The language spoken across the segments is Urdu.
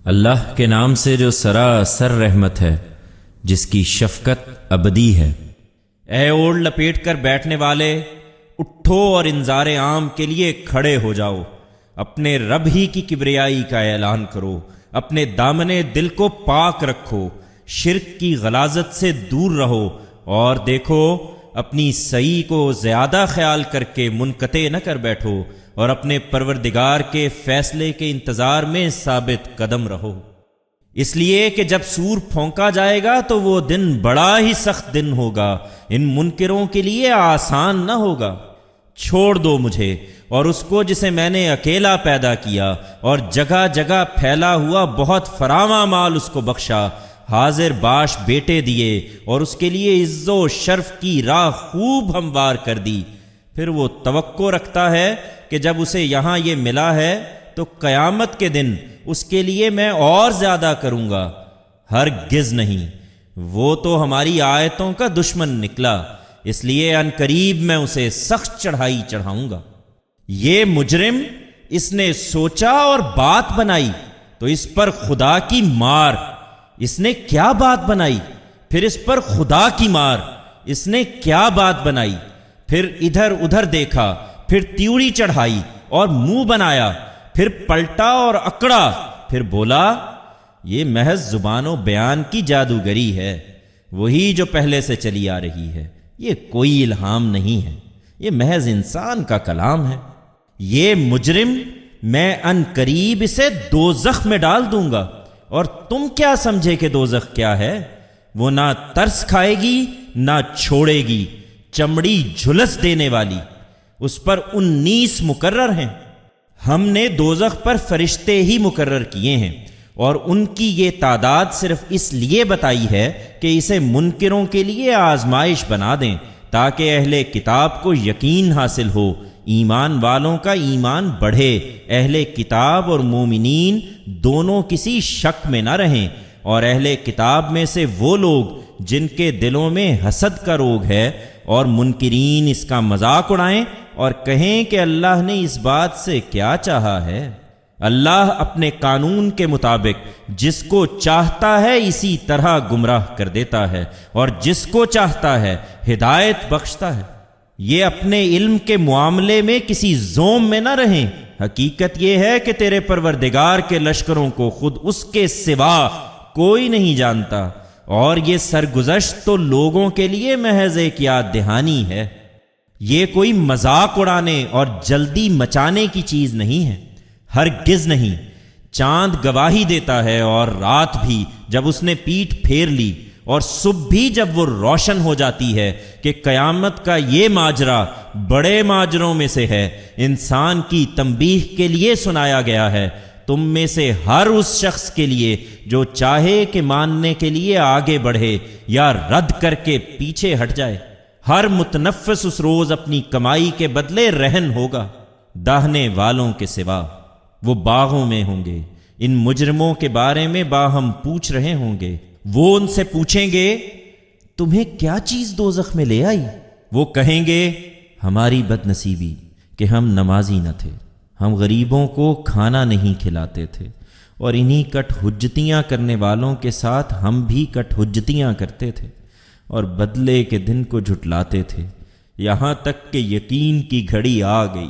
اللہ کے نام سے جو سراسر رحمت ہے، جس کی شفقت ابدی ہے۔ اے اوڑھ لپیٹ کر بیٹھنے والے، اٹھو اور انذار عام کے لیے کھڑے ہو جاؤ۔ اپنے رب ہی کی کبریائی کا اعلان کرو، اپنے دامن دل کو پاک رکھو، شرک کی غلاظت سے دور رہو، اور دیکھو اپنی صحیح کو زیادہ خیال کر کے منقطع نہ کر بیٹھو، اور اپنے پروردگار کے فیصلے کے انتظار میں ثابت قدم رہو، اس لیے کہ جب سور پھونکا جائے گا تو وہ دن بڑا ہی سخت دن ہوگا، ان منکروں کے لیے آسان نہ ہوگا۔ چھوڑ دو مجھے اور اس کو جسے میں نے اکیلا پیدا کیا، اور جگہ جگہ پھیلا ہوا بہت فراواں مال اس کو بخشا، حاضر باش بیٹے دیے، اور اس کے لیے عز و شرف کی راہ خوب ہموار کر دی۔ پھر وہ توقع رکھتا ہے کہ جب اسے یہاں یہ ملا ہے تو قیامت کے دن اس کے لیے میں اور زیادہ کروں گا۔ ہرگز نہیں، وہ تو ہماری آیتوں کا دشمن نکلا، اس لیے ان قریب میں اسے سخت چڑھائی چڑھاؤں گا۔ یہ مجرم، اس نے سوچا اور بات بنائی تو اس پر خدا کی مار۔ اس نے کیا بات بنائی؟ پھر اس پر خدا کی مار۔ اس نے کیا بات بنائی؟ پھر ادھر ادھر دیکھا، پھر تیوڑی چڑھائی اور منہ بنایا، پھر پلٹا اور اکڑا، پھر بولا یہ محض زبان و بیان کی جادوگری ہے، وہی جو پہلے سے چلی آ رہی ہے، یہ کوئی الہام نہیں ہے، یہ محض انسان کا کلام ہے۔ یہ مجرم، میں ان قریب اسے دوزخ میں ڈال دوں گا، اور تم کیا سمجھے کہ دوزخ کیا ہے؟ وہ نہ ترس کھائے گی نہ چھوڑے گی، چمڑی جھلس دینے والی، اس پر 19 مقرر ہیں۔ ہم نے دوزخ پر فرشتے ہی مقرر کیے ہیں، اور ان کی یہ تعداد صرف اس لیے بتائی ہے کہ اسے منکروں کے لیے آزمائش بنا دیں، تاکہ اہل کتاب کو یقین حاصل ہو، ایمان والوں کا ایمان بڑھے، اہل کتاب اور مومنین دونوں کسی شک میں نہ رہیں، اور اہل کتاب میں سے وہ لوگ جن کے دلوں میں حسد کا روگ ہے اور منکرین اس کا مذاق اڑائیں اور کہیں کہ اللہ نے اس بات سے کیا چاہا ہے۔ اللہ اپنے قانون کے مطابق جس کو چاہتا ہے اسی طرح گمراہ کر دیتا ہے، اور جس کو چاہتا ہے ہدایت بخشتا ہے۔ یہ اپنے علم کے معاملے میں کسی زوم میں نہ رہیں، حقیقت یہ ہے کہ تیرے پروردگار کے لشکروں کو خود اس کے سوا کوئی نہیں جانتا، اور یہ سرگزشت تو لوگوں کے لیے محض ایک یاد دہانی ہے، یہ کوئی مذاق اڑانے اور جلدی مچانے کی چیز نہیں ہے، ہرگز نہیں۔ چاند گواہی دیتا ہے اور رات بھی جب اس نے پیٹھ پھیر لی، اور صبح بھی جب وہ روشن ہو جاتی ہے، کہ قیامت کا یہ ماجرا بڑے ماجروں میں سے ہے، انسان کی تنبیہ کے لیے سنایا گیا ہے، تم میں سے ہر اس شخص کے لیے جو چاہے کہ ماننے کے لیے آگے بڑھے یا رد کر کے پیچھے ہٹ جائے۔ ہر متنفس اس روز اپنی کمائی کے بدلے رہن ہوگا، داہنے والوں کے سوا۔ وہ باغوں میں ہوں گے، ان مجرموں کے بارے میں باہم پوچھ رہے ہوں گے۔ وہ ان سے پوچھیں گے تمہیں کیا چیز دوزخ میں لے آئی؟ وہ کہیں گے ہماری بد نصیبی کہ ہم نمازی نہ تھے، ہم غریبوں کو کھانا نہیں کھلاتے تھے، اور انہی کٹ حجتیاں کرنے والوں کے ساتھ ہم بھی کٹ حجتیاں کرتے تھے، اور بدلے کے دن کو جھٹلاتے تھے، یہاں تک کہ یقین کی گھڑی آ گئی،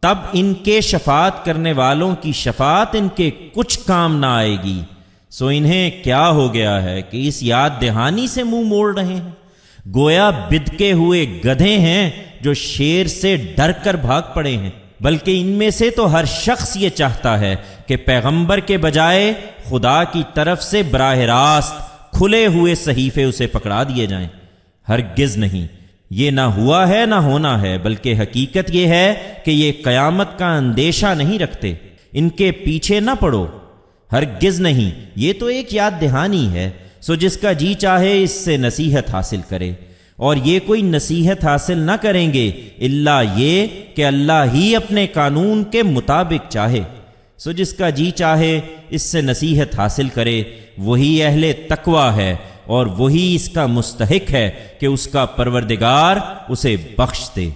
تب ان کے شفاعت کرنے والوں کی شفاعت ان کے کچھ کام نہ آئے گی۔ سو انہیں کیا ہو گیا ہے کہ اس یاد دہانی سے منہ موڑ رہے ہیں؟ گویا بدکے ہوئے گدھے ہیں جو شیر سے ڈر کر بھاگ پڑے ہیں۔ بلکہ ان میں سے تو ہر شخص یہ چاہتا ہے کہ پیغمبر کے بجائے خدا کی طرف سے براہ راست کھلے ہوئے صحیفے اسے پکڑا دیے جائیں۔ ہرگز نہیں، یہ نہ ہوا ہے نہ ہونا ہے، بلکہ حقیقت یہ ہے کہ یہ قیامت کا اندیشہ نہیں رکھتے، ان کے پیچھے نہ پڑو۔ ہرگز نہیں، یہ تو ایک یاد دہانی ہے، سو جس کا جی چاہے اس سے نصیحت حاصل کرے، اور یہ کوئی نصیحت حاصل نہ کریں گے الا یہ کہ اللہ ہی اپنے قانون کے مطابق چاہے، سو جس کا جی چاہے اس سے نصیحت حاصل کرے، وہی اہل تقوی ہے، اور وہی اس کا مستحق ہے کہ اس کا پروردگار اسے بخش دے۔